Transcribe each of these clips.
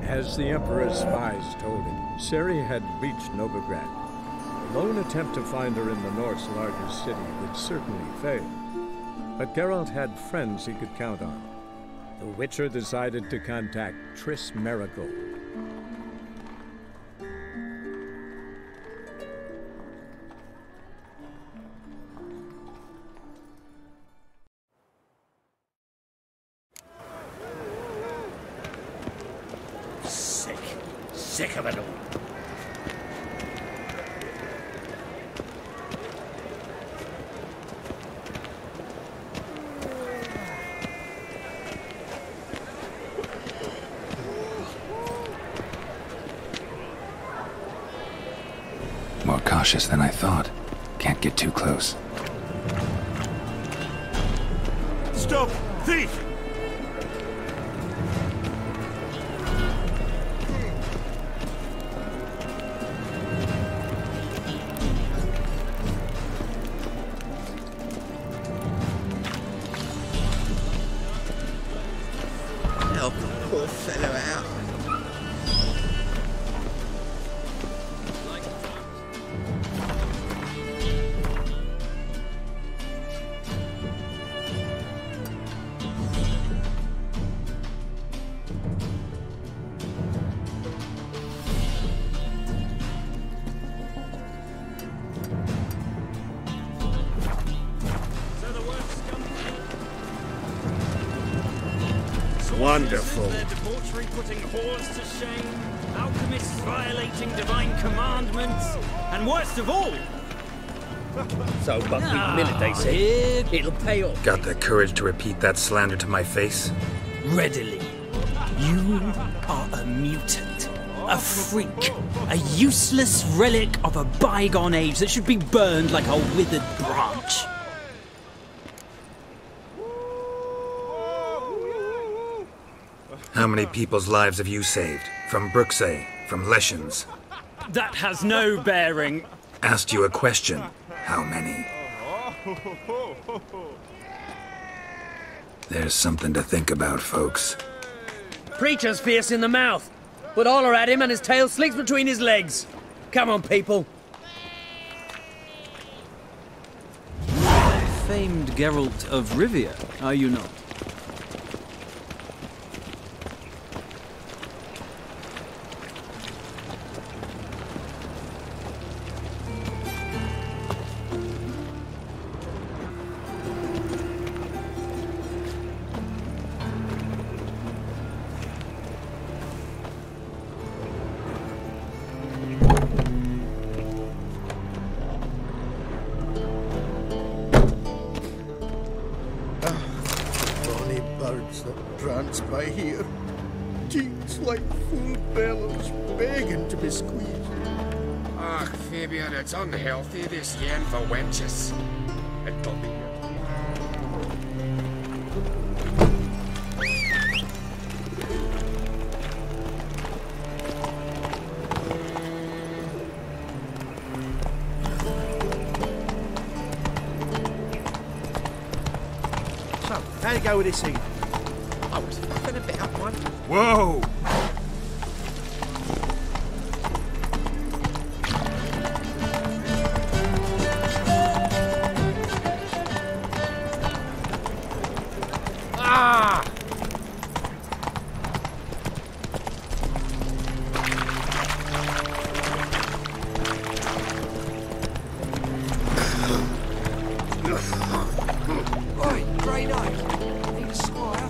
As the Emperor's spies told him, Ciri had reached Novigrad. A lone attempt to find her in the North's largest city would certainly fail. But Geralt had friends he could count on. The Witcher decided to contact Triss Marigold. Sick of it all. More cautious than I thought. Can't get too close. Stop! Thief! Help the poor fellow out. Wonderful. Their debauchery putting whores to shame, alchemists violating divine commandments, and worst of all... So, but minute, they say. It'll pay off. Got the courage to repeat that slander to my face? Readily. You are a mutant. A freak. A useless relic of a bygone age that should be burned like a withered branch. How many people's lives have you saved? From Bruxay, from Leshens? That has no bearing. Asked you a question. How many? There's something to think about, folks. Preacher's fierce in the mouth, but holler at him and his tail slicks between his legs. Come on, people. Famed Geralt of Rivia, are you not? That prance by here, cheeks like full bellows, begging to be squeezed. Ach, Fabian, it's unhealthy this yen for wenches. It'll be So, how'd it go with this thing? I was fucking a bit up one. Whoa! Ah! Oi, grey nose. Need a squire?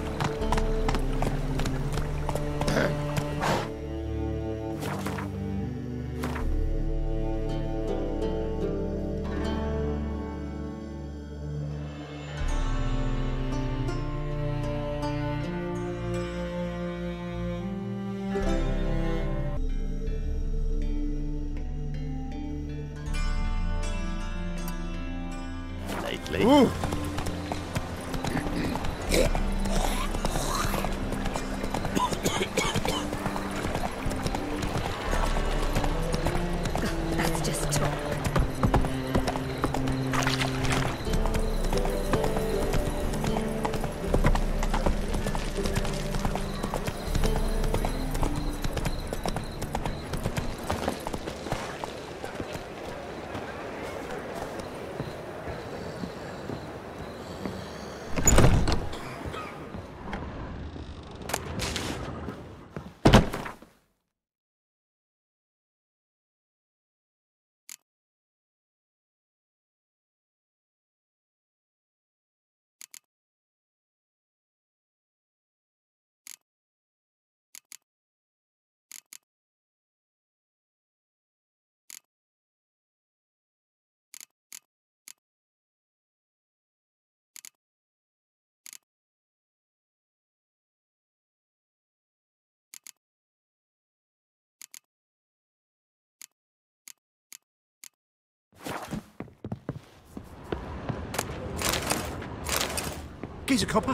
Here's a copper.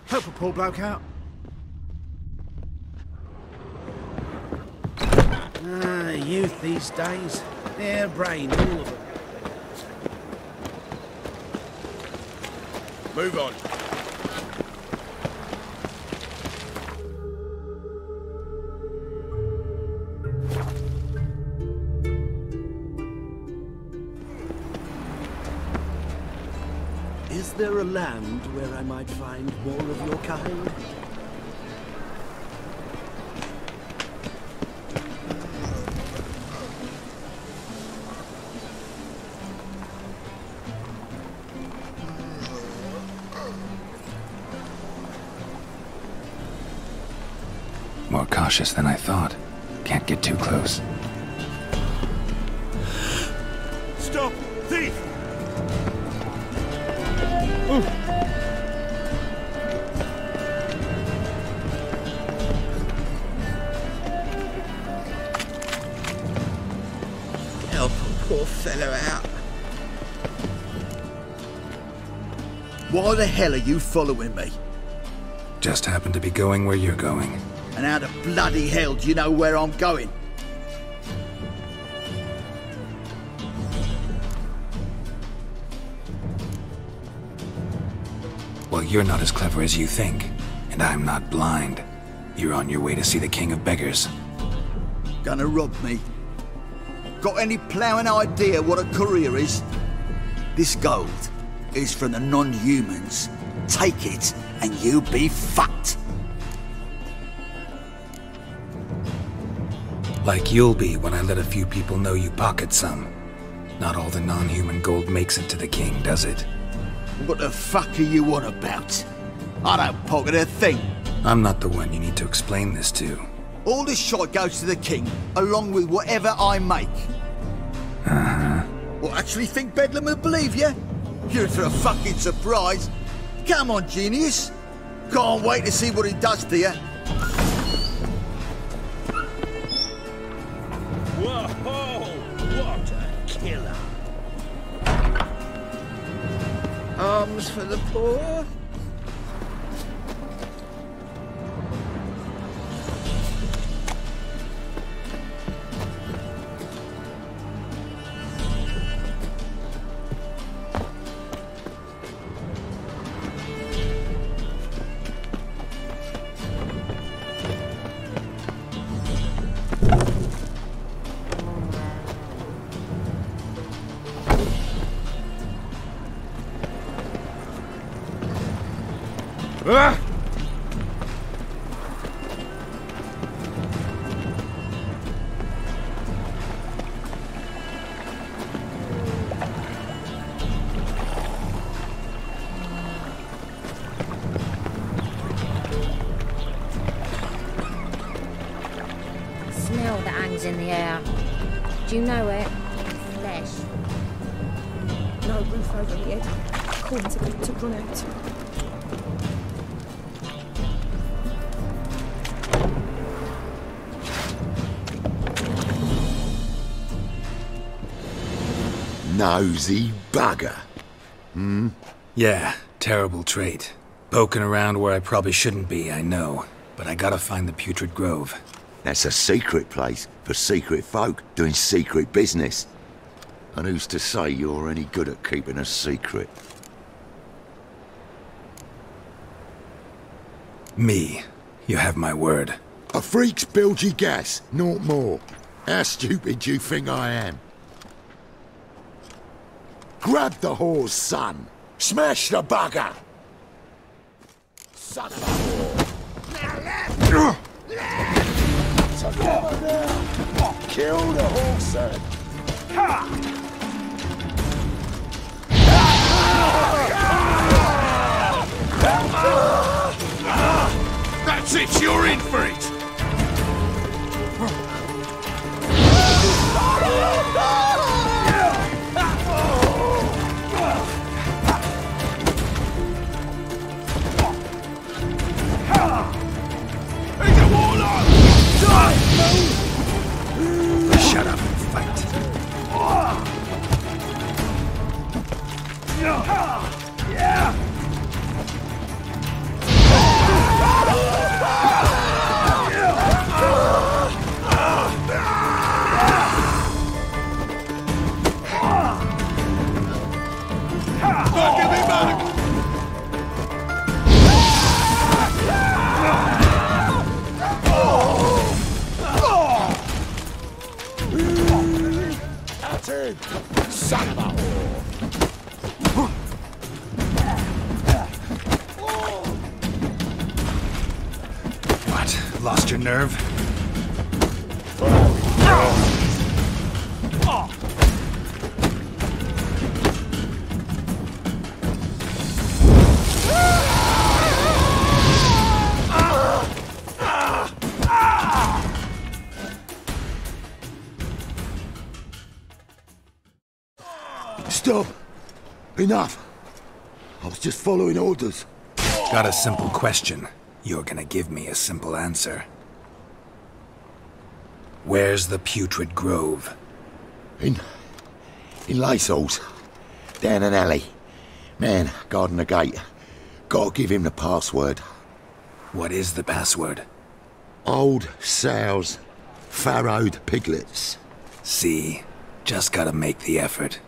Help a poor bloke out. Youth these days. Their brain, all of them. Move on. Is there a land where I might find more of your kind? More cautious than I thought. Can't get too close. Stop! Thief! Help a poor fellow out. Why the hell are you following me? Just happen to be going where you're going. And how the bloody hell do you know where I'm going? Well, you're not as clever as you think, and I'm not blind. You're on your way to see the King of Beggars. Gonna rob me? Got any ploughing idea what a career is? This gold is from the non-humans. Take it, and you be fucked. Like you'll be when I let a few people know you pocket some. Not all the non-human gold makes it to the king, does it? What the fuck are you on about? I don't pocket a thing. I'm not the one you need to explain this to. All this shite goes to the king, along with whatever I make. Uh-huh. Well, actually think Bedlam will believe you? You're in for a fucking surprise. Come on, genius. Can't wait to see what he does to you. Whoa! What a killer! Arms for the poor? that hangs in the air. Do you know it? Flesh. No roof over the head. Corn to run out. Nosy bugger. Hmm? Yeah, terrible trait. Poking around where I probably shouldn't be, I know. But I gotta find the Putrid Grove. That's a secret place for secret folk doing secret business. And who's to say you're any good at keeping a secret? Me. You have my word. A freak's bilgy gas, naught more. How stupid do you think I am? Grab the whore's son. Smash the bugger! Son of a whore. Kill the whoreson. That's it, you're in for it! Shut up and fight. Son of a whore! What? Lost your nerve? Stop! Enough! I was just following orders. Got a simple question. You're gonna give me a simple answer. Where's the Putrid Grove? In Lacel's. Down an alley. Man, guarding the gate. Gotta give him the password. What is the password? Old sows, farrowed piglets. See? Just gotta make the effort.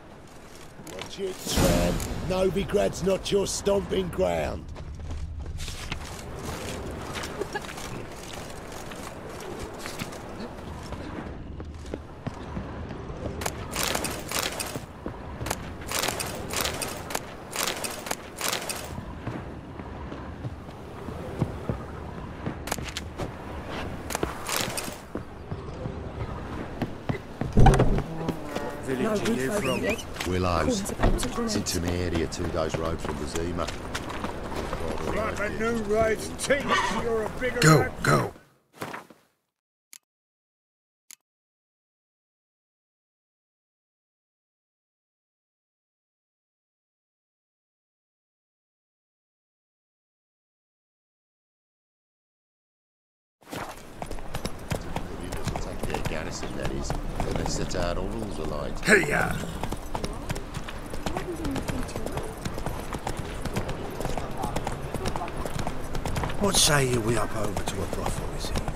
Watch it, Tram. Novigrad's not your stomping ground. Village are you from? Willows. It's in the area 2 days' road from Bazima. Like a new raid's teeth, you're a bigger Go, go. That is, when they set out all rules aligned. Hey, ya! What say you we up over to a brothel this evening?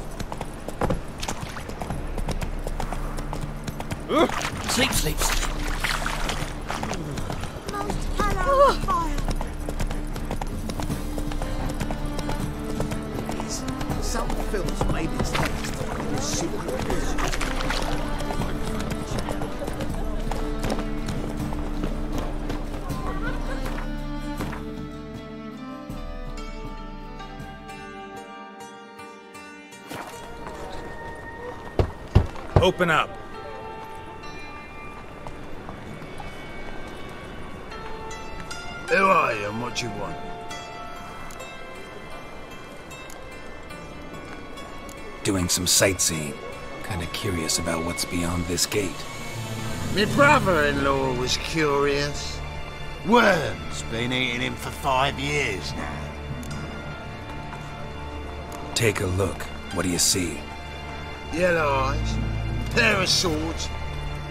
Sleep, sleep, sleep. Some films made its text in a secret. Open up. Who are you and what do you want? Doing some sightseeing. Kinda curious about what's beyond this gate. My brother-in-law was curious. Worms been eating him for 5 years now. Take a look. What do you see? Yellow eyes, pair of swords,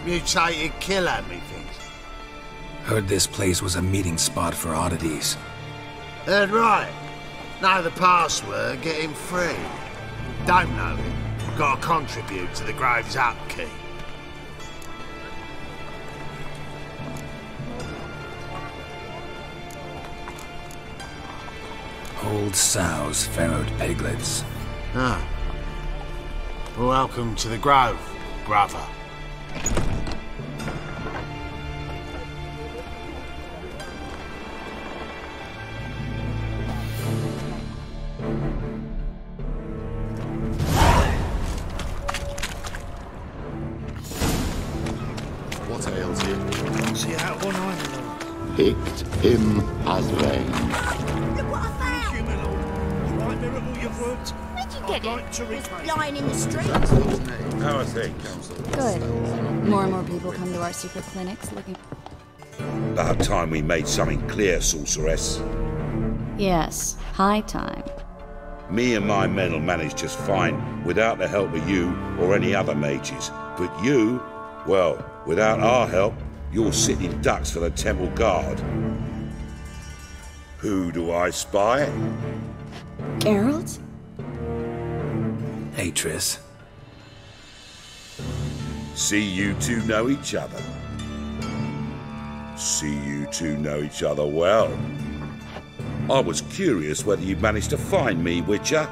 mutated killer, methinks. Heard this place was a meeting spot for oddities. Heard right. Know the password, get him free. Don't know it. Gotta contribute to the Grove's upkeep. Old sows, farrowed piglets. Ah. Welcome to the Grove, brother. What ails you? See out one eye, my lord. Picked him as rain. Look what I found! Thank you, my lord. You right, Miracle, you've worked. Where'd you I'd get like to it? It's reclaim. lying in the street. How are things? Good. More and more people come to our secret clinics looking... About time we made something clear, sorceress. Yes, high time. Me and my men will manage just fine without the help of you or any other mages. But you, well, without our help, you're sitting ducks for the temple guard. Who do I spy? Geralt? Hey, Triss. See you two know each other. See you two know each other well. I was curious whether you managed to find me, Witcher.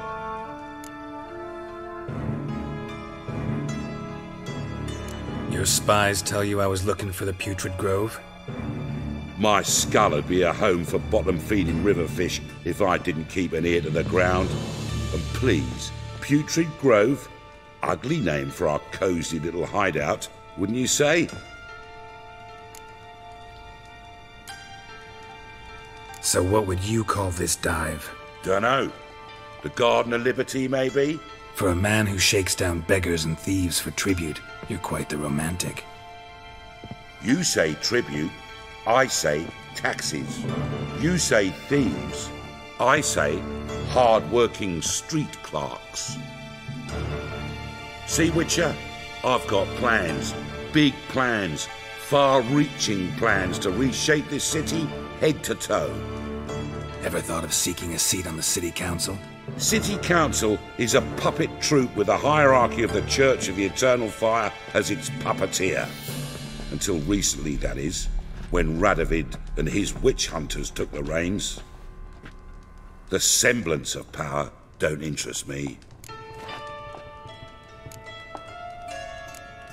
Your spies tell you I was looking for the Putrid Grove? My skull would be a home for bottom-feeding river fish if I didn't keep an ear to the ground. And please, Putrid Grove? Ugly name for our cosy little hideout, wouldn't you say? So what would you call this dive? Dunno. The Garden of Liberty, maybe? For a man who shakes down beggars and thieves for tribute, you're quite the romantic. You say tribute, I say taxes. You say thieves, I say hard-working street clerks. See, Witcher, I've got plans, big plans, far-reaching plans to reshape this city head to toe. Ever thought of seeking a seat on the city council? City council is a puppet troupe with the hierarchy of the Church of the Eternal Fire as its puppeteer. Until recently, that is, when Radovid and his witch hunters took the reins. The semblance of power don't interest me.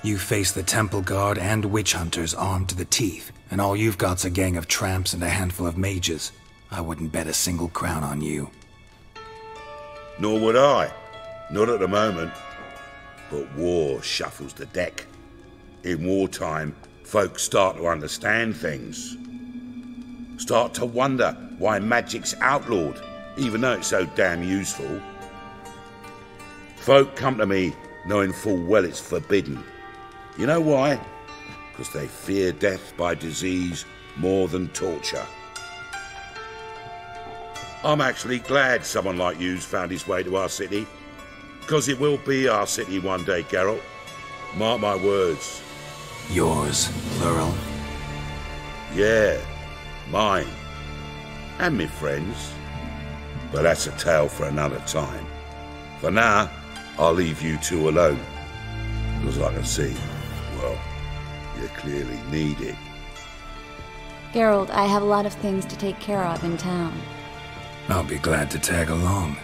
You face the temple guard and witch hunters armed to the teeth, and all you've got's a gang of tramps and a handful of mages. I wouldn't bet a single crown on you. Nor would I. Not at the moment. But war shuffles the deck. In wartime, folks start to understand things. Start to wonder why magic's outlawed, even though it's so damn useful. Folk come to me knowing full well it's forbidden. You know why? Because they fear death by disease more than torture. I'm actually glad someone like you's found his way to our city. Because it will be our city one day, Geralt. Mark my words. Yours, plural. Yeah, mine. And me friends. But that's a tale for another time. For now, I'll leave you two alone. Because I can see, well, you clearly need it. Geralt, I have a lot of things to take care of in town. I'll be glad to tag along.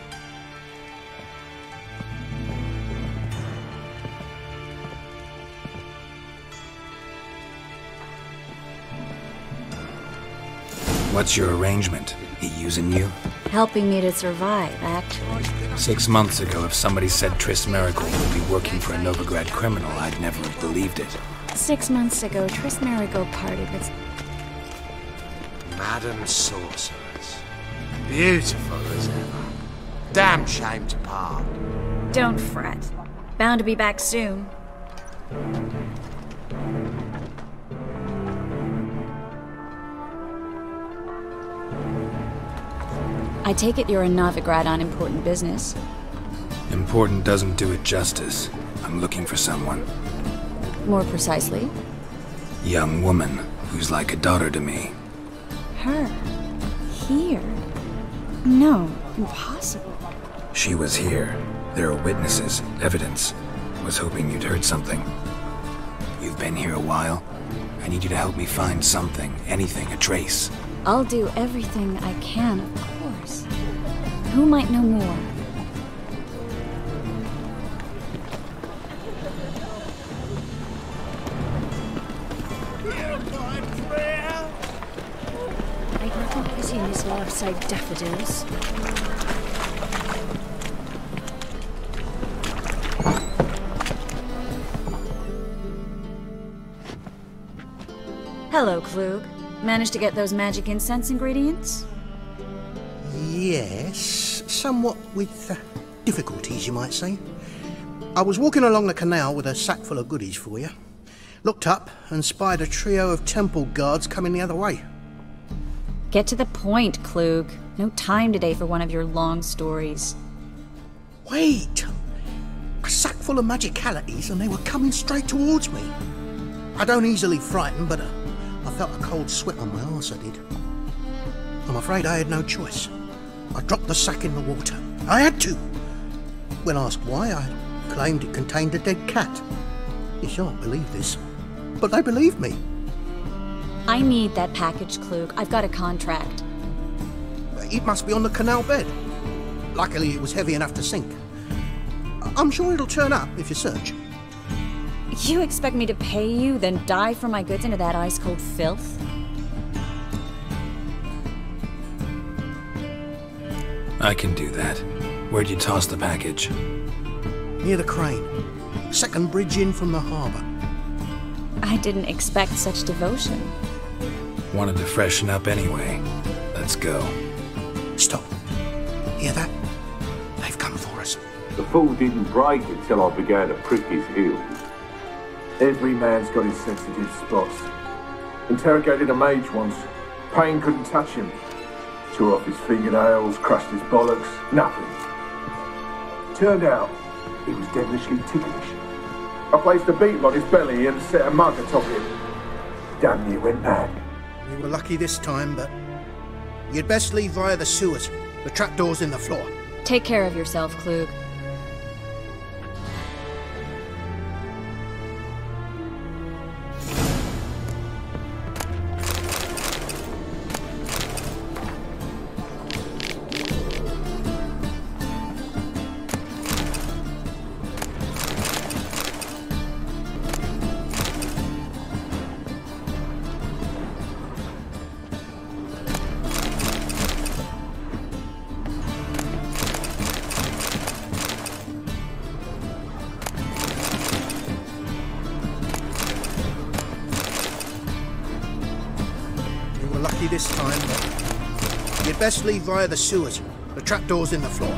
What's your arrangement? He using you? Helping me to survive, actually. 6 months ago, if somebody said Triss Merigold would be working for a Novigrad criminal, I'd never have believed it. 6 months ago, Triss Merigold parted with... Madam Sorceress. Beautiful as ever. Damn shame to part. Don't fret. Bound to be back soon. I take it you're a novigrad on important business. Important doesn't do it justice. I'm looking for someone. More precisely? Young woman who's like a daughter to me. Her? Here? No, impossible. She was here. There are witnesses, evidence. Was hoping you'd heard something. You've been here a while. I need you to help me find something, anything, a trace. I'll do everything I can, of course. Who might know more? Ain't nothing pretty in this life save daffodils. Hello, Klug. Managed to get those magic incense ingredients? Yes, somewhat with difficulties, you might say. I was walking along the canal with a sack full of goodies for you. Looked up and spied a trio of temple guards coming the other way. Get to the point, Klug. No time today for one of your long stories. Wait! A sack full of magicalities and they were coming straight towards me. I don't easily frighten, but I felt a cold sweat on my arse, I did. I'm afraid I had no choice. I dropped the sack in the water. I had to. When asked why, I claimed it contained a dead cat. You shan't believe this, but they believed me. I need that package, Klug. I've got a contract. It must be on the canal bed. Luckily, it was heavy enough to sink. I'm sure it'll turn up if you search. You expect me to pay you, then dive for my goods into that ice-cold filth? I can do that. Where'd you toss the package? Near the crane. Second bridge in from the harbour. I didn't expect such devotion. Wanted to freshen up anyway. Let's go. Stop. Hear that? They've come for us. The fool didn't break it till I began to prick his heels. Every man's got his sensitive spots. Interrogated a mage once. Pain couldn't touch him. Tore off his fingernails, crushed his bollocks. Nothing. Turned out, he was devilishly ticklish. I placed a beetle on his belly and set a mug atop him. Damn near went mad. You were lucky this time, but you'd best leave via the sewers. The trapdoor's in the floor. Take care of yourself, Klug. This time, but you'd best leave via the sewers. The trapdoor's in the floor.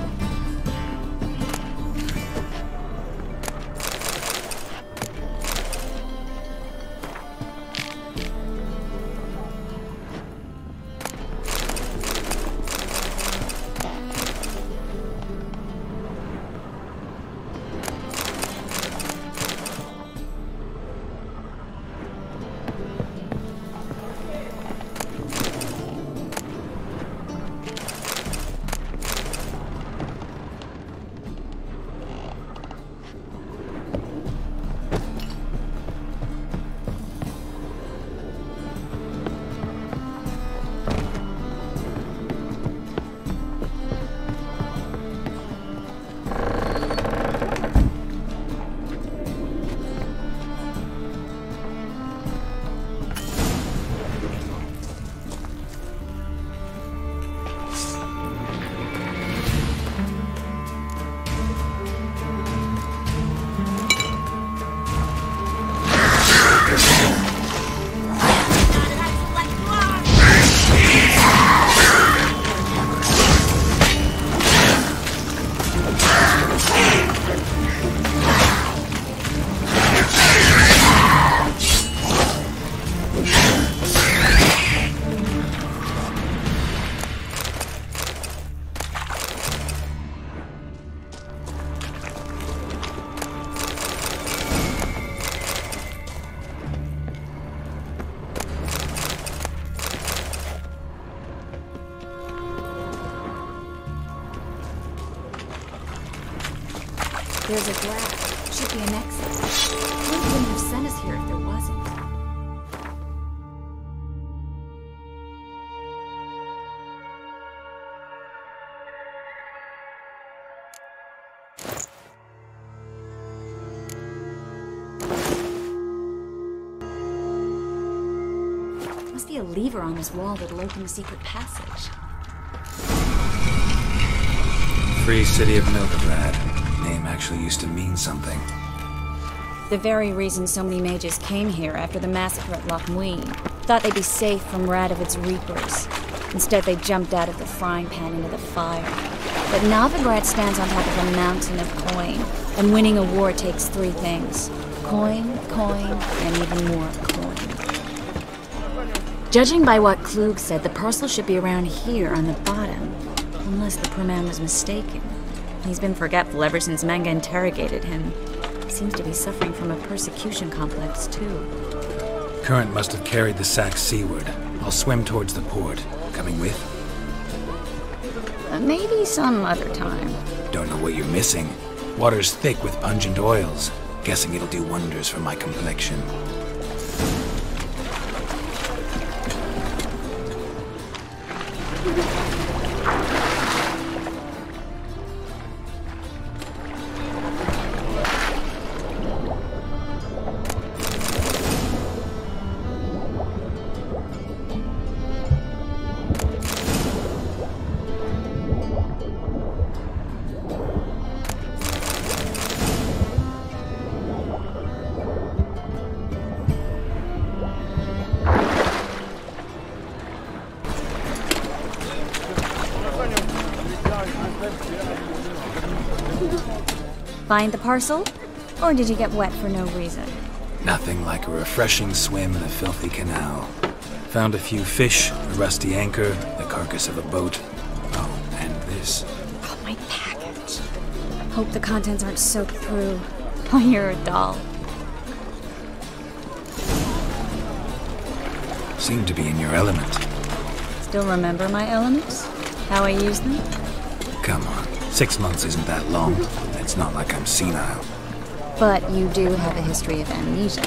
There's a graph. Should be an exit. Luke wouldn't have sent us here if there wasn't. Must be a lever on this wall that'll open the secret passage. Free city of Novigrad. Name actually used to mean something. The very reason so many mages came here after the massacre at Loch Muin. Thought they'd be safe from Radovid's reapers. Instead, they jumped out of the frying pan into the fire. But Novigrad stands on top of a mountain of coin, and winning a war takes three things. Coin, coin, and even more coin. Judging by what Klug said, the parcel should be around here on the bottom. Unless the poor man was mistaken. He's been forgetful ever since Manga interrogated him. He seems to be suffering from a persecution complex, too. Current must have carried the sack seaward. I'll swim towards the port. Coming with? Maybe some other time. Don't know what you're missing. Water's thick with pungent oils. Guessing it'll do wonders for my complexion. Find the parcel? Or did you get wet for no reason? Nothing like a refreshing swim in a filthy canal. Found a few fish, a rusty anchor, the carcass of a boat. Oh, and this. Oh, my package. Hope the contents aren't soaked through. Oh, you're a doll. Seem to be in your element. Still remember my elements? How I use them? Come on, 6 months isn't that long. It's not like I'm senile. But you do have a history of amnesia.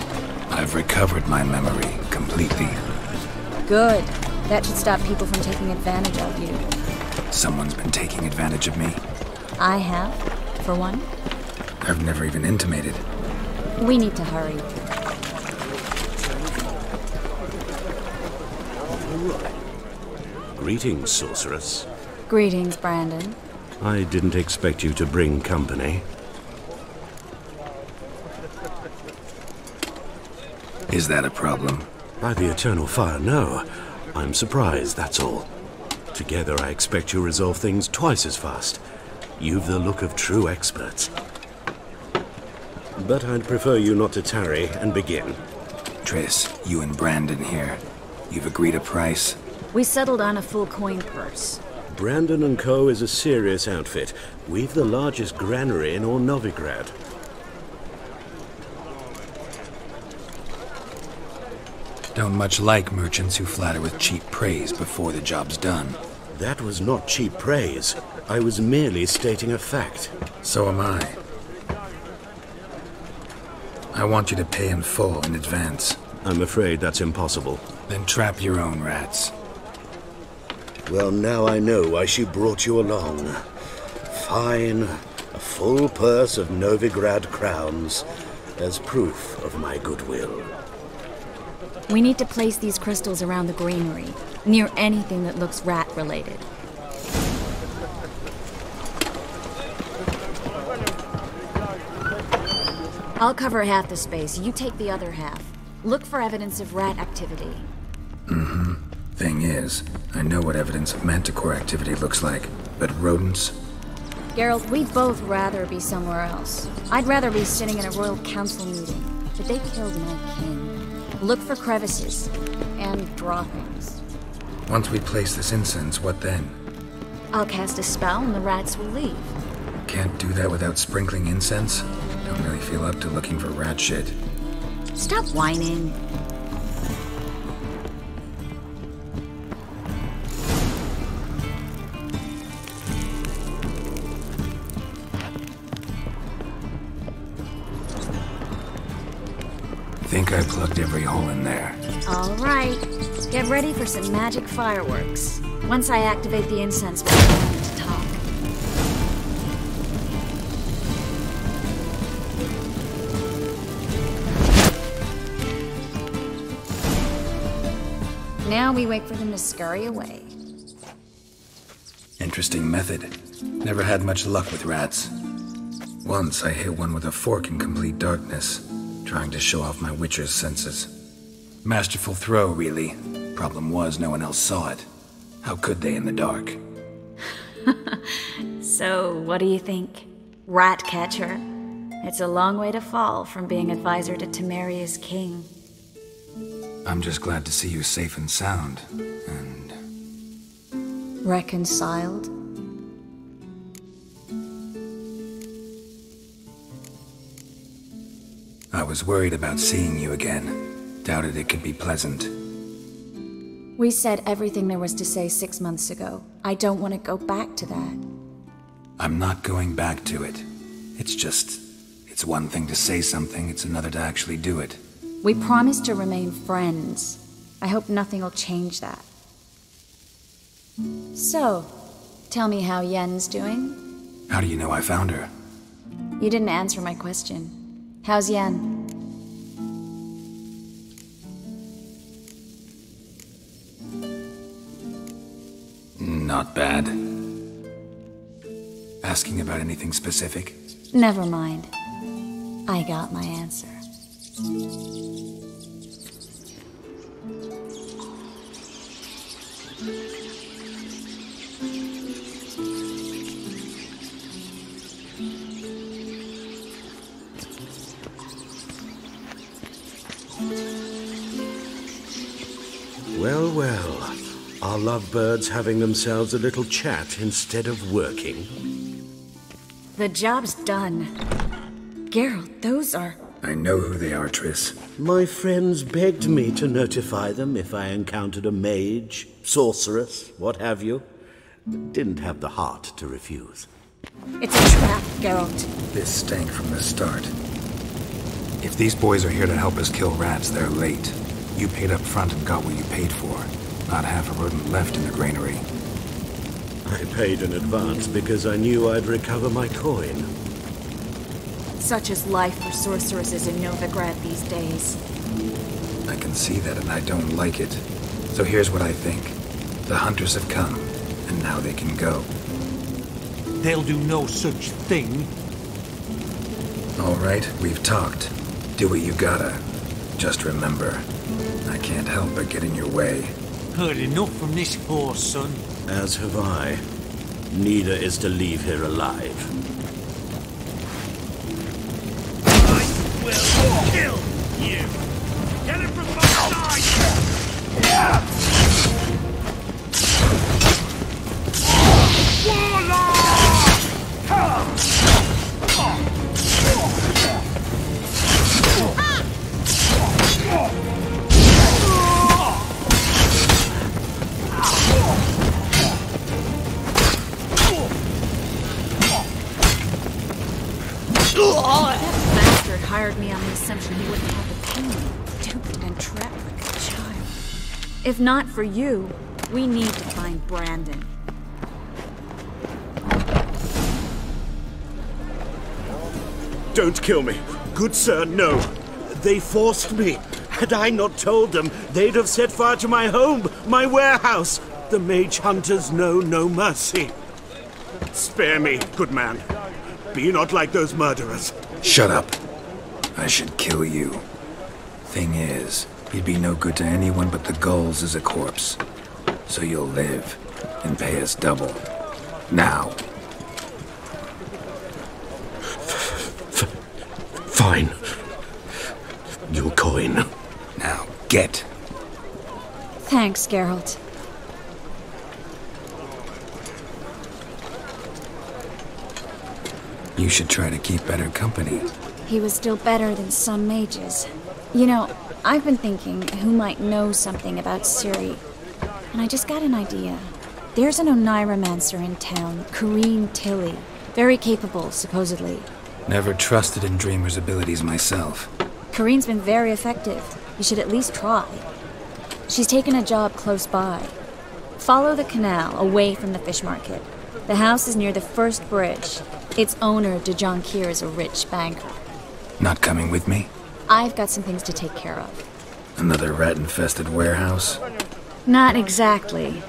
I've recovered my memory completely. Good. That should stop people from taking advantage of you. Someone's been taking advantage of me. I have, for one. I've never even intimated. We need to hurry. Greetings, sorceress. Greetings, Brandon. I didn't expect you to bring company. Is that a problem? By the eternal fire, no. I'm surprised, that's all. Together, I expect you resolve things twice as fast. You've the look of true experts. But I'd prefer you not to tarry and begin. Triss, you and Brandon here. You've agreed a price? We settled on a full coin purse. Brandon & Co. is a serious outfit. We've the largest granary in all Novigrad. Don't much like merchants who flatter with cheap praise before the job's done. That was not cheap praise. I was merely stating a fact. So am I. I want you to pay in full in advance. I'm afraid that's impossible. Then trap your own rats. Well, now I know why she brought you along. Fine, a full purse of Novigrad crowns as proof of my goodwill. We need to place these crystals around the greenery, near anything that looks rat-related. I'll cover half the space, you take the other half. Look for evidence of rat activity. Mm-hmm. Thing is, I know what evidence of manticore activity looks like, but rodents? Geralt, we'd both rather be somewhere else. I'd rather be sitting in a royal council meeting, but they killed my king. Look for crevices, and droppings. Once we place this incense, what then? I'll cast a spell and the rats will leave. Can't do that without sprinkling incense? Don't really feel up to looking for rat shit. Stop whining. think I plugged every hole in there. All right. Get ready for some magic fireworks. Once I activate the incense, we'll begin to talk. Now we wait for them to scurry away. Interesting method. Never had much luck with rats. Once I hit one with a fork in complete darkness, trying to show off my witcher's senses. Masterful throw, really. Problem was, no one else saw it. How could they in the dark? So, what do you think? Rat catcher? It's a long way to fall from being advisor to Temeria's king. I'm just glad to see you safe and sound, and... Reconciled? I was worried about seeing you again. Doubted it could be pleasant. We said everything there was to say 6 months ago. I don't want to go back to that. I'm not going back to it. It's one thing to say something, it's another to actually do it. We promised to remain friends. I hope nothing will change that. So, tell me how Yen's doing? How do you know I found her? You didn't answer my question. How's Yen? Not bad. Asking about anything specific? Never mind. I got my answer. Well, well. Are lovebirds having themselves a little chat instead of working? The job's done. Geralt, those are... I know who they are, Triss. My friends begged me to notify them if I encountered a mage, sorceress, what have you. Didn't have the heart to refuse. It's a trap, Geralt. This stank from the start. If these boys are here to help us kill rats, they're late. You paid up front and got what you paid for. Not half a rodent left in the granary. I paid in advance because I knew I'd recover my coin. Such is life for sorceresses in Novigrad these days. I can see that and I don't like it. So here's what I think. The hunters have come, and now they can go. They'll do no such thing. All right, we've talked. Do what you gotta. Just remember, I can't help but get in your way. Heard enough from this horse, son. As have I. Neither is to leave here alive. I will kill you. Get it from both sides. Yeah. Hired me on the assumption he wouldn't have the pain, duped and trapped like a child. If not for you, we need to find Brandon. Don't kill me. Good sir, no. They forced me. Had I not told them, they'd have set fire to my home, my warehouse. The mage hunters know no mercy. Spare me, good man. Be not like those murderers. Shut up. I should kill you. Thing is, you'd be no good to anyone but the gulls as a corpse. So you'll live, and pay us double. Now. Fine. Your coin. Now, get. Thanks, Geralt. You should try to keep better company. He was still better than some mages. You know, I've been thinking who might know something about Ciri. And I just got an idea. There's an necromancer in town, Corrine Tilly. Very capable, supposedly. Never trusted in Dreamer's abilities myself. Corinne's been very effective. You should at least try. She's taken a job close by. Follow the canal away from the fish market. The house is near the first bridge. Its owner, John Kier, is a rich banker. Not coming with me? I've got some things to take care of. Another rat-infested warehouse? Not exactly.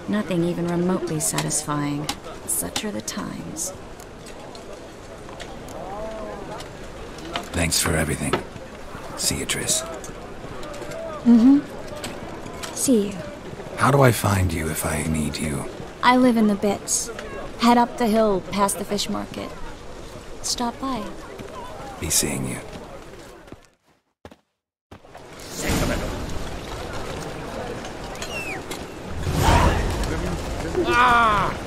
Nothing even remotely satisfying. Such are the times. Thanks for everything. See you, Triss. Mm-hmm. See you. How do I find you if I need you? I live in the bits. Head up the hill past the fish market. Stop by. Be seeing you. Ah!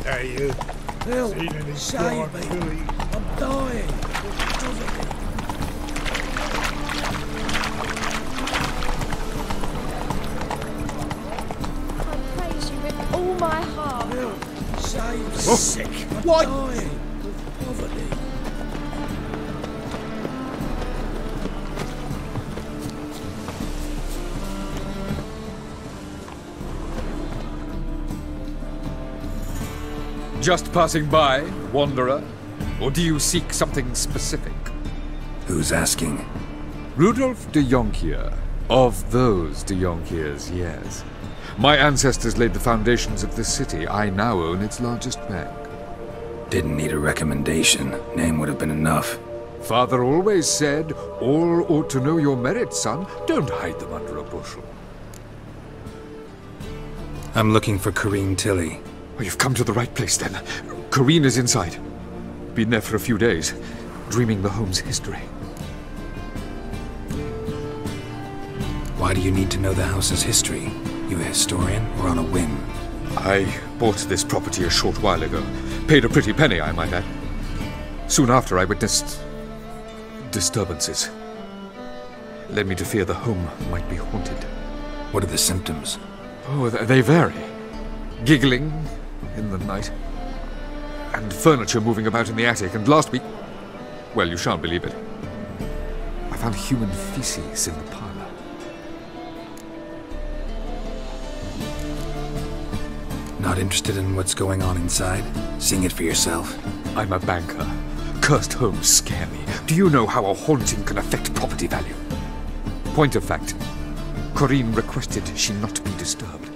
Hey, you. Help! Save me! I'm dying! I praise you with all my heart. Help! Save me! Sick. I'm What? dying of poverty. Just passing by, wanderer? Or do you seek something specific? Who's asking? Rudolf de Jonkier. Of those de Jonkiers, yes. My ancestors laid the foundations of this city. I now own its largest bank. Didn't need a recommendation. Name would have been enough. Father always said, all ought to know your merits, son. Don't hide them under a bushel. I'm looking for Corinne Tilly. Oh, you've come to the right place, then. Corinne is inside. Been there for a few days, dreaming the home's history. Why do you need to know the house's history? You a historian or on a whim? I bought this property a short while ago. Paid a pretty penny, I might add. Soon after, I witnessed disturbances. Led me to fear the home might be haunted. What are the symptoms? Oh, they vary. Giggling in the night, and furniture moving about in the attic, and last week, well, you shan't believe it, I found human feces in the parlor. Not interested in what's going on inside? Seeing it for yourself? I'm a banker. Cursed homes scare me. Do you know how a haunting can affect property value? Point of fact, Corinne requested she not be disturbed.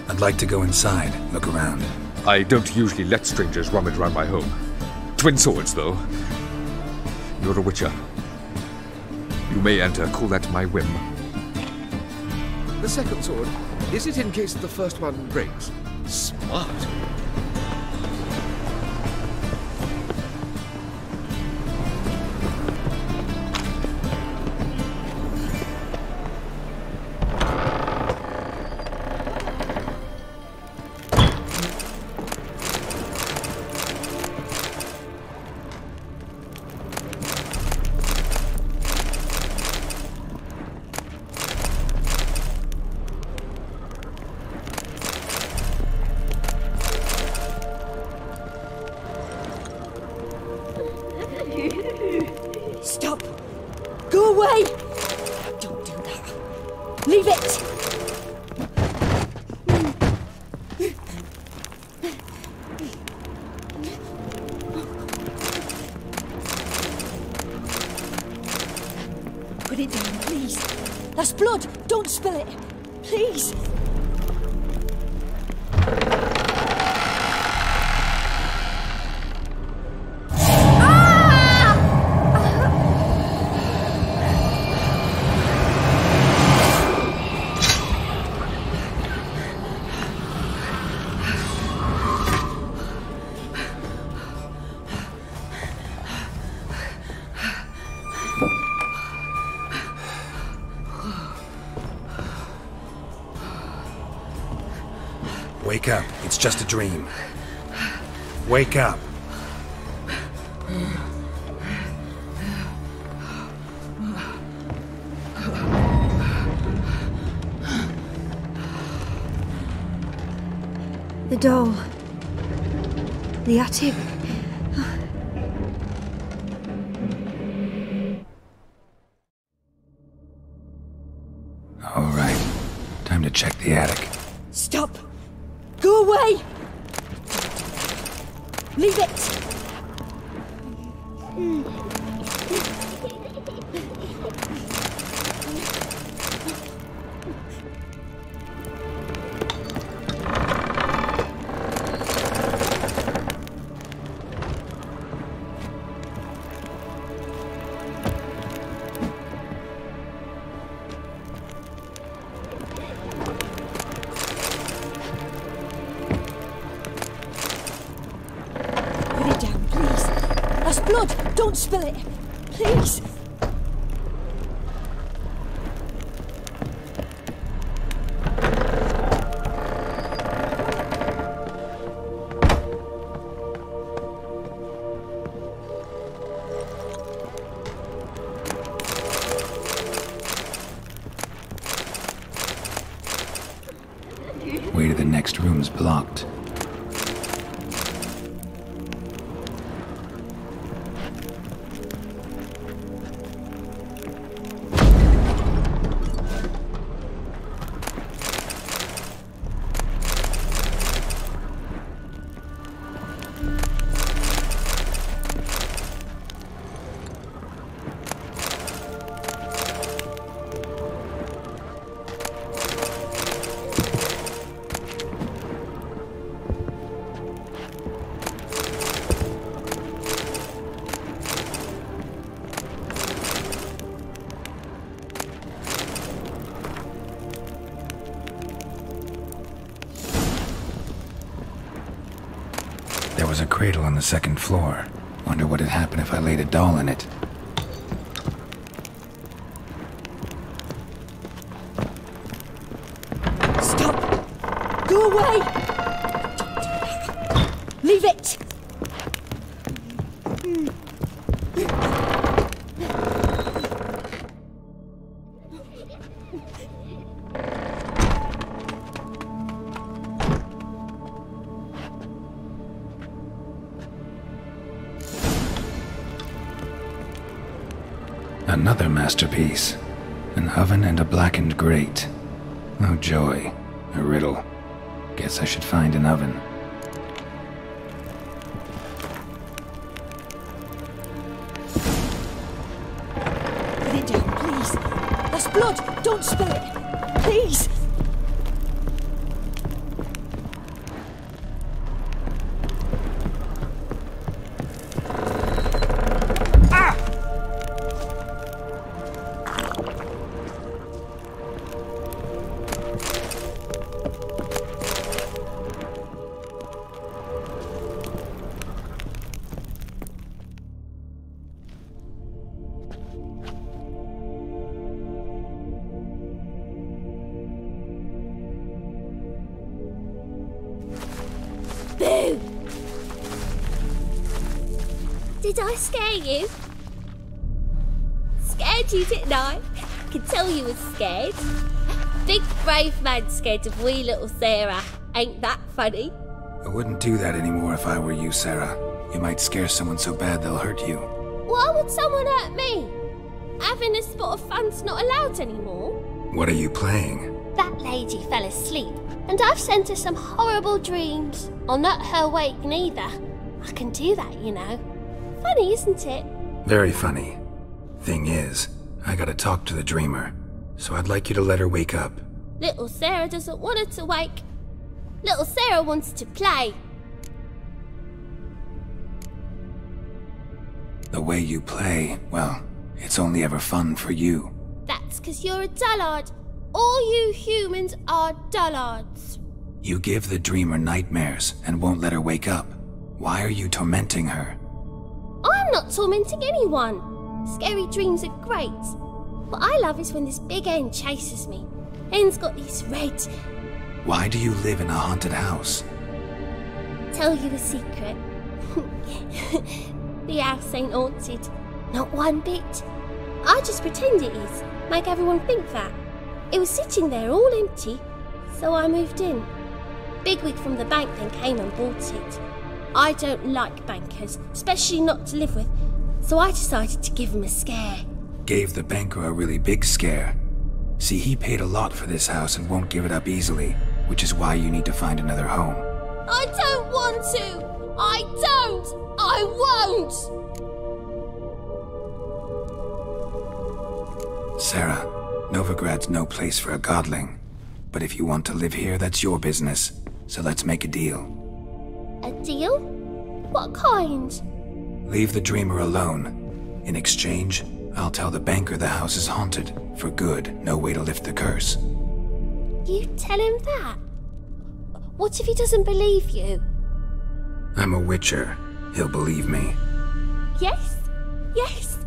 I'd like to go inside, look around. I don't usually let strangers rummage around my home. Twin swords, though. You're a witcher. You may enter, call that my whim. The second sword, is it in case the first one breaks? Smart. Stop! Go away! Don't do that. Leave it! Put it down, please. That's blood! Don't spill it! Please! Wake up. It's just a dream. Wake up. The doll. The attic. All right. Time to check the attic. Stop! Go away! Leave it! Blood! Don't spill it! Please! Way to the next room's blocked. There was a cradle on the second floor. Wonder what'd happen if I laid a doll in it. Stop! Go away! Leave it! Another masterpiece. An oven and a blackened grate. Oh joy. A riddle. Guess I should find an oven. Put it down, please. That's blood! Don't spill it! Please! Boo! Did I scare you? Scared you, didn't I? I could tell you was scared. Big brave man scared of wee little Sarah. Ain't that funny? I wouldn't do that anymore if I were you, Sarah. You might scare someone so bad they'll hurt you. Why would someone hurt me? Having a spot of fun's not allowed anymore. What are you playing? That lady fell asleep, and I've sent her some horrible dreams. I'll not her wake neither. I can do that, you know. Funny, isn't it? Very funny. Thing is, I gotta talk to the dreamer, so I'd like you to let her wake up. Little Sarah doesn't want her to wake. Little Sarah wants to play. The way you play, well, it's only ever fun for you. That's 'cause you're a dullard. All you humans are dullards. You give the dreamer nightmares and won't let her wake up. Why are you tormenting her? I'm not tormenting anyone. Scary dreams are great. What I love is when this big hen chases me. Hen's got these red, Why do you live in a haunted house? Tell you a secret. The house ain't haunted. Not one bit. I just pretend it is. Make everyone think that. It was sitting there all empty, so I moved in. Bigwig from the bank then came and bought it. I don't like bankers, especially not to live with, so I decided to give him a scare. Gave the banker a really big scare. See, he paid a lot for this house and won't give it up easily, which is why you need to find another home. I don't want to! I don't! I won't! Sarah, Novigrad's no place for a godling. But if you want to live here, that's your business. So let's make a deal. A deal? What kind? Leave the dreamer alone. In exchange, I'll tell the banker the house is haunted. For good, no way to lift the curse. You tell him that? What if he doesn't believe you? I'm a witcher. He'll believe me. Yes? Yes?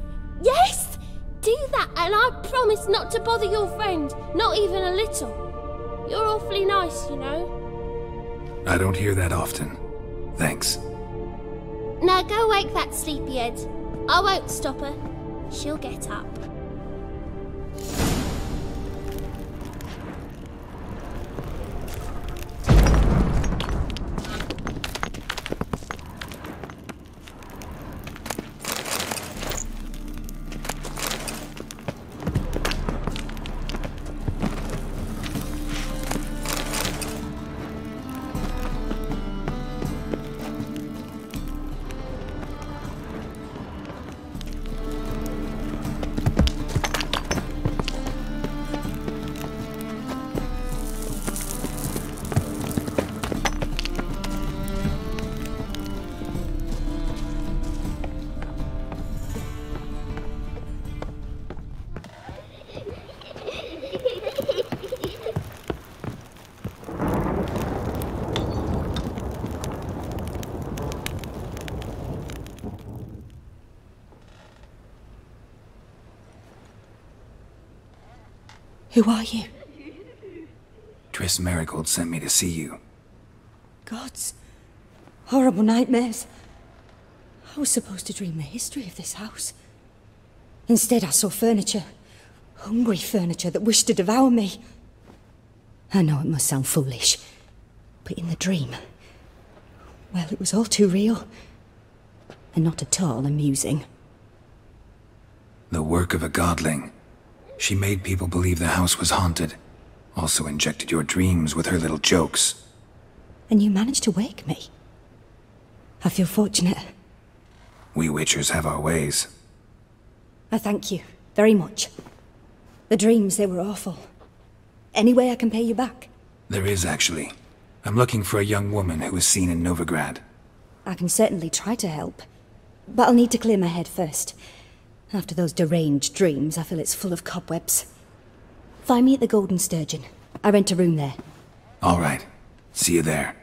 Yes! Do that and I promise not to bother your friend. Not even a little. You're awfully nice, you know. I don't hear that often. Thanks. Now go wake that sleepyhead. I won't stop her. She'll get up. Who are you? Triss Marigold sent me to see you. Gods. Horrible nightmares. I was supposed to dream the history of this house. Instead, I saw furniture. Hungry furniture that wished to devour me. I know it must sound foolish, but in the dream, well, it was all too real. And not at all amusing. The work of a godling. She made people believe the house was haunted. Also injected your dreams with her little jokes. And you managed to wake me. I feel fortunate. We witchers have our ways. I thank you very much. The dreams, they were awful. Any way I can pay you back? There is, actually. I'm looking for a young woman who was seen in Novigrad. I can certainly try to help. But I'll need to clear my head first. After those deranged dreams, I feel it's full of cobwebs. Find me at the Golden Sturgeon. I rent a room there. All right. See you there.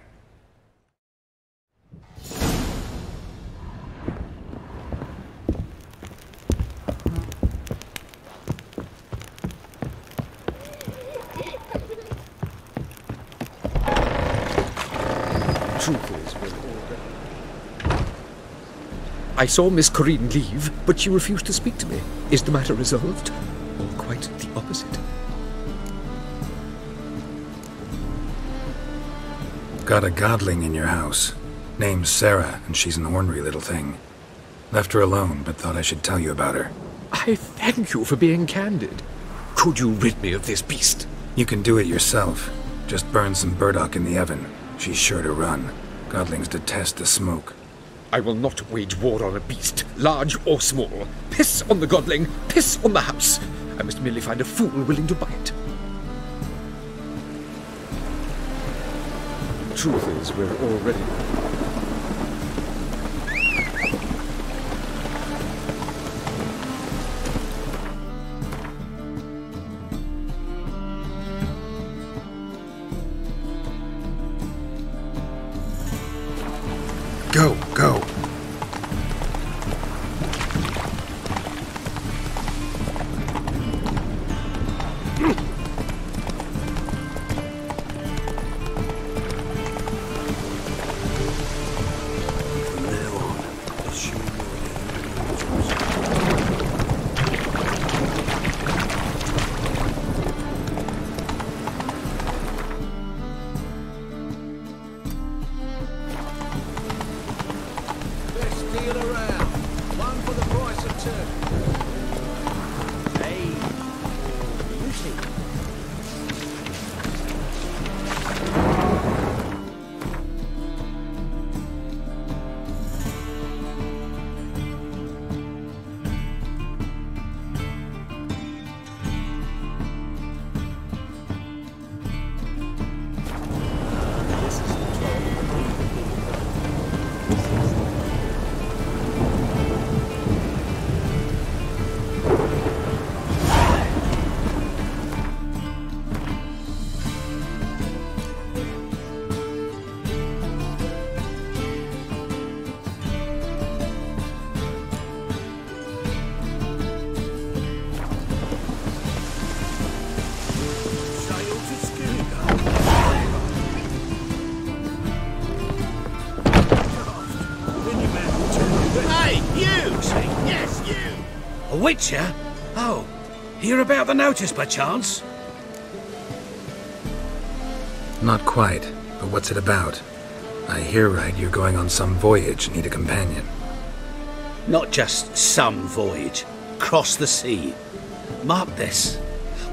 Truth is, I saw Miss Corinne leave, but she refused to speak to me. Is the matter resolved? Or quite the opposite? Got a godling in your house. Name's Sarah, and she's an ornery little thing. Left her alone, but thought I should tell you about her. I thank you for being candid. Could you rid me of this beast? You can do it yourself. Just burn some burdock in the oven. She's sure to run. Godlings detest the smoke. I will not wage war on a beast, large or small. Piss on the godling, piss on the house. I must merely find a fool willing to buy it. Truth is, we're already... Go, go. Hey, you! See? Yes, you! A witcher? Oh, hear about the notice by chance? Not quite, but what's it about? I hear right you're going on some voyage and need a companion. Not just some voyage. Cross the sea. Mark this.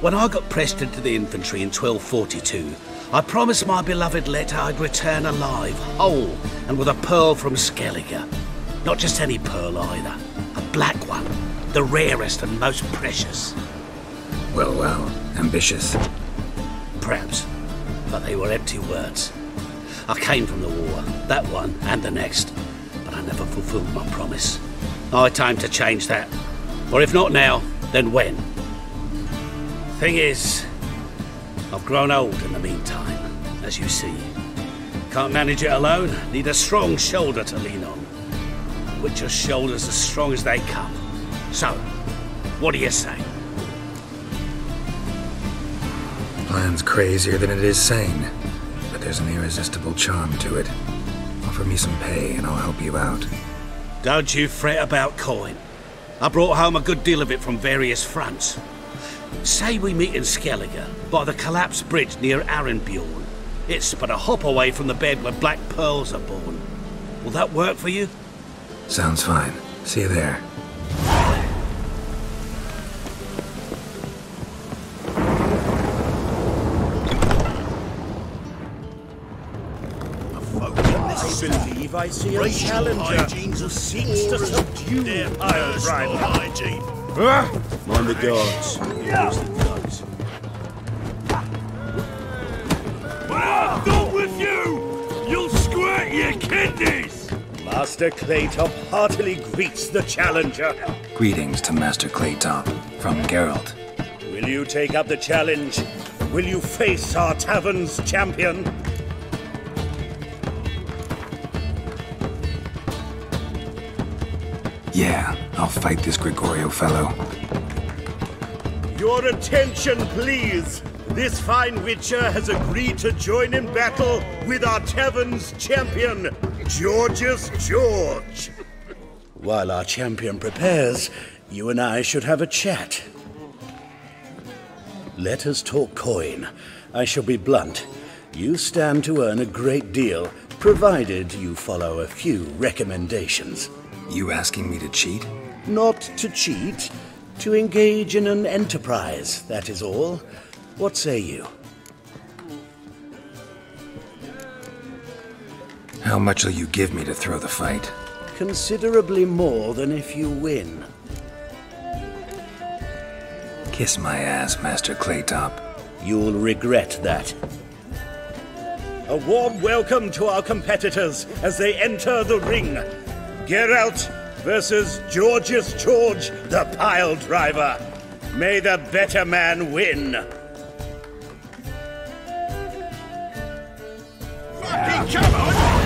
When I got pressed into the infantry in 1242, I promised my beloved Letta I'd return alive, whole, and with a pearl from Skellige. Not just any pearl either. A black one. The rarest and most precious. Well, well. Ambitious. Perhaps. But they were empty words. I came from the war, that one and the next, but I never fulfilled my promise. Now it's time to change that. Or if not now, then when? Thing is, I've grown old in the meantime, as you see. Can't manage it alone, need a strong shoulder to lean on. Witcher's shoulders as strong as they come. So, what do you say? Plan's crazier than it is sane, but there's an irresistible charm to it. Offer me some pay and I'll help you out. Don't you fret about coin. I brought home a good deal of it from various fronts. Say we meet in Skellige, by the collapsed bridge near Arenbjorn. It's but a hop away from the bed where black pearls are born. Will that work for you? Sounds fine. See you there. I believe I see a challenger who seeks to subdue their pile driver. Mind the guards. Well, not with you! You'll squirt your kidneys! Master Claytop heartily greets the challenger. Greetings to Master Claytop from Geralt. Will you take up the challenge? Will you face our tavern's champion? Yeah, I'll fight this Gregorio fellow. Your attention, please. This fine witcher has agreed to join in battle with our tavern's champion, Georgius George. While our champion prepares, you and I should have a chat. Let us talk coin. I shall be blunt. You stand to earn a great deal, provided you follow a few recommendations. You asking me to cheat? Not to cheat, to engage in an enterprise, that is all. What say you? How much will you give me to throw the fight? Considerably more than if you win. Kiss my ass, Master Claytop. You'll regret that. A warm welcome to our competitors as they enter the ring. Geralt versus Georgius George, the pile driver. May the better man win. Fucking come on!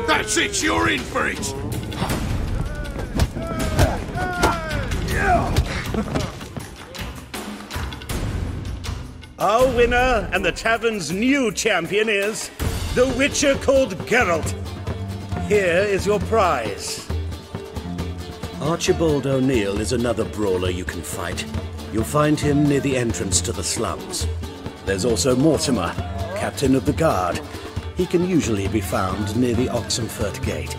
That's it, you're in for it! Our winner and the tavern's new champion is the witcher called Geralt. Here is your prize. Archibald O'Neill is another brawler you can fight. You'll find him near the entrance to the slums. There's also Mortimer, captain of the guard. He can usually be found near the Oxenfurt Gate.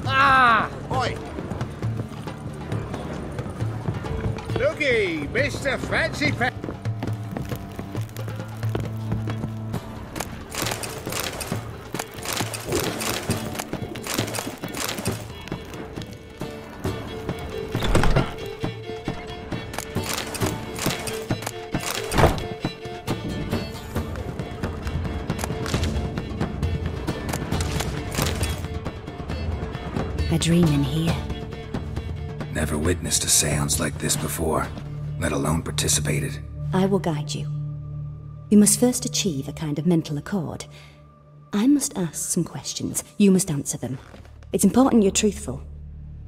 Ah! Oi! Looky, Mr. Fancy Pants. A dream in here. Never witnessed a seance like this before, let alone participated. I will guide you. You must first achieve a kind of mental accord. I must ask some questions. You must answer them. It's important you're truthful.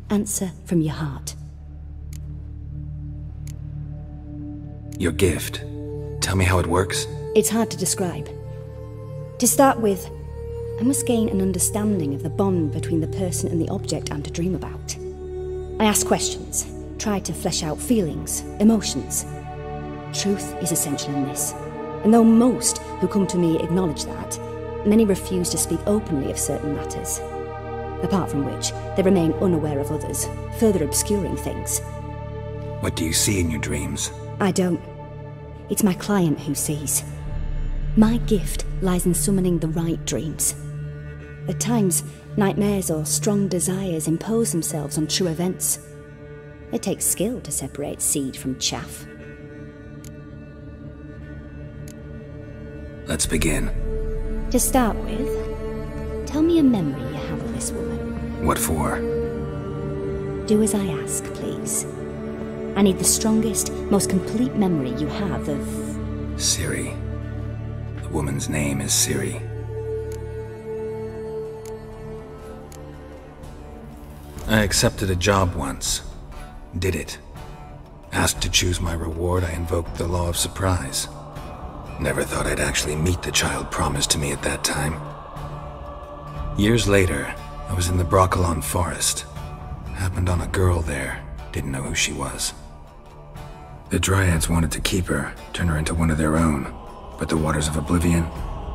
Answer from your heart. Your gift. Tell me how it works. It's hard to describe. To start with, I must gain an understanding of the bond between the person and the object I'm to dream about. I ask questions, try to flesh out feelings, emotions. Truth is essential in this, and though most who come to me acknowledge that, many refuse to speak openly of certain matters. Apart from which, they remain unaware of others, further obscuring things. What do you see in your dreams? I don't. It's my client who sees. My gift lies in summoning the right dreams. At times, nightmares or strong desires impose themselves on true events. It takes skill to separate seed from chaff. Let's begin. To start with, tell me a memory you have of this woman. What for? Do as I ask, please. I need the strongest, most complete memory you have of... Ciri. The woman's name is Ciri. I accepted a job once. Did it. Asked to choose my reward, I invoked the law of surprise. Never thought I'd actually meet the child promised to me at that time. Years later, I was in the Broccolon forest. Happened on a girl there. Didn't know who she was. The Dryads wanted to keep her, turn her into one of their own. But the Waters of Oblivion,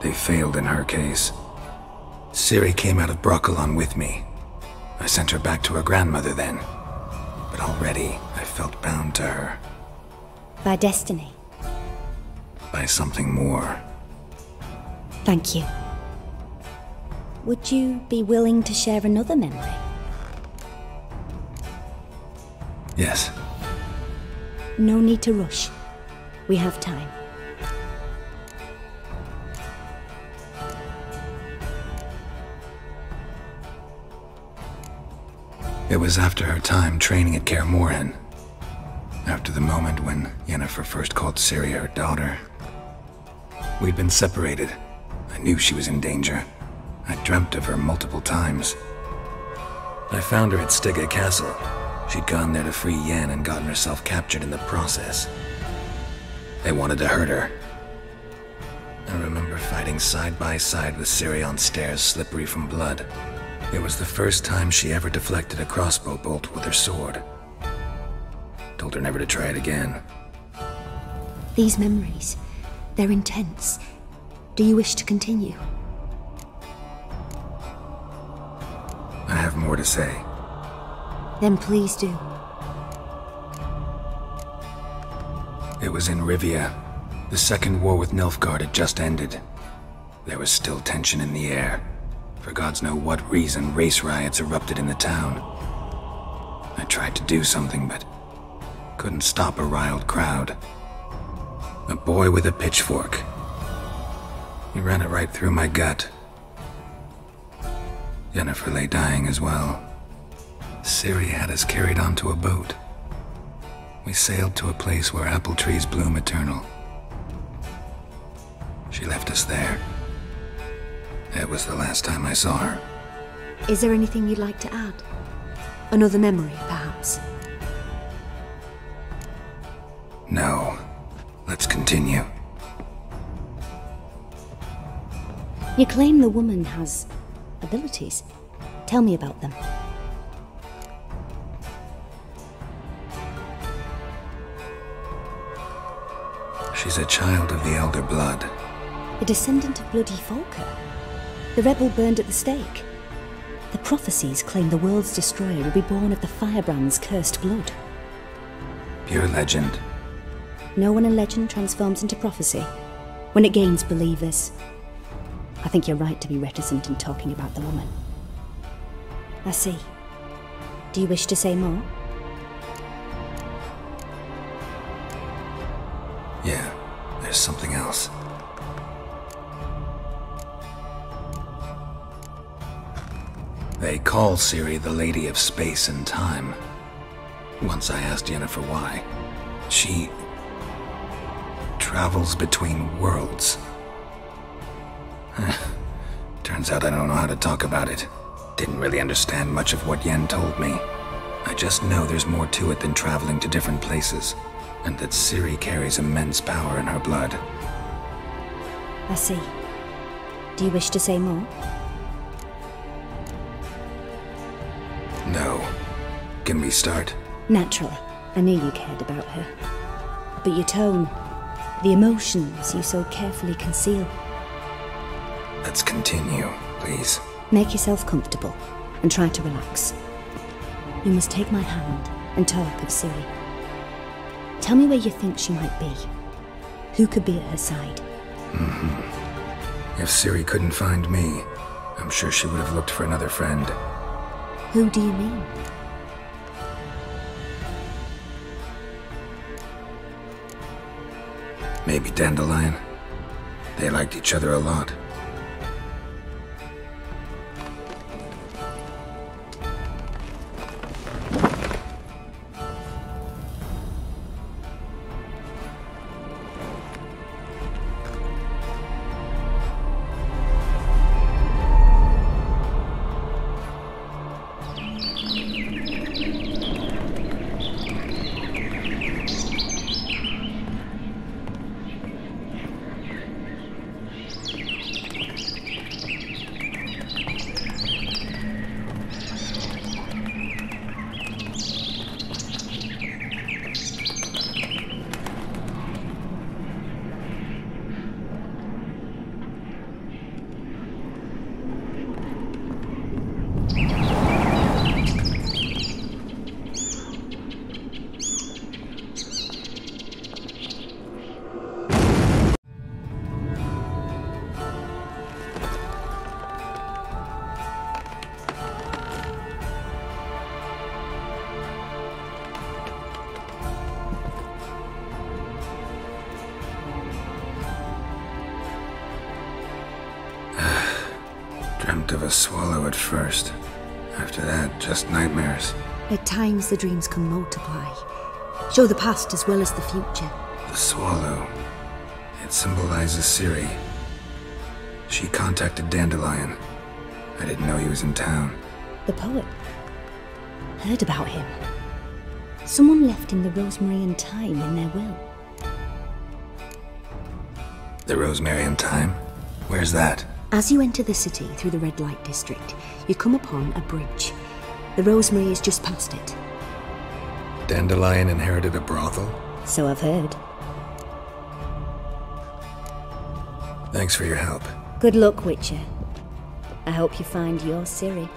they failed in her case. Ciri came out of Broccolon with me. I sent her back to her grandmother then. But already, I felt bound to her. By destiny. By something more. Thank you. Would you be willing to share another memory? Yes. No need to rush. We have time. It was after her time training at Kaer Morhen. After the moment when Yennefer first called Ciri her daughter. We'd been separated. I knew she was in danger. I dreamt of her multiple times. I found her at Stygga Castle. She'd gone there to free Yen and gotten herself captured in the process. They wanted to hurt her. I remember fighting side by side with Ciri on stairs slippery from blood. It was the first time she ever deflected a crossbow bolt with her sword. Told her never to try it again. These memories, they're intense. Do you wish to continue? I have more to say. Then please do. It was in Rivia. The second war with Nilfgaard had just ended. There was still tension in the air. For gods know what reason, race riots erupted in the town. I tried to do something, but couldn't stop a riled crowd. A boy with a pitchfork. He ran it right through my gut. Yennefer lay dying as well. Ciri had us carried onto a boat. We sailed to a place where apple trees bloom eternal. She left us there. That was the last time I saw her. Is there anything you'd like to add? Another memory, perhaps? No. Let's continue. You claim the woman has abilities. Tell me about them. She's a child of the Elder Blood. A descendant of bloody Volker. The rebel burned at the stake. The prophecies claim the world's destroyer will be born of the firebrand's cursed blood. Pure legend. No one in legend transforms into prophecy. When it gains believers. I think you're right to be reticent in talking about the woman. I see. Do you wish to say more? Yeah, there's something else. They call Ciri the Lady of Space and Time. Once I asked Yennefer why. She travels between worlds. Turns out I don't know how to talk about it. Didn't really understand much of what Yen told me. I just know there's more to it than traveling to different places, and that Ciri carries immense power in her blood. I see. Do you wish to say more? No. Can we start? Naturally. I knew you cared about her. But your tone, the emotions you so carefully conceal. Let's continue, please. Make yourself comfortable and try to relax. You must take my hand and talk of Ciri. Tell me where you think she might be. Who could be at her side? If Ciri couldn't find me, I'm sure she would have looked for another friend. Who do you mean? Maybe Dandelion. They liked each other a lot. Dreamt of a swallow at first. After that, just nightmares. At times the dreams can multiply. Show the past as well as the future. The swallow. It symbolizes Ciri. She contacted Dandelion. I didn't know he was in town. The poet. Heard about him. Someone left him the rosemary and thyme in their will. The rosemary and thyme? Where's that? As you enter the city through the red light district, you come upon a bridge. The rosemary is just past it. Dandelion inherited a brothel? So I've heard. Thanks for your help. Good luck, Witcher. I hope you find your Ciri.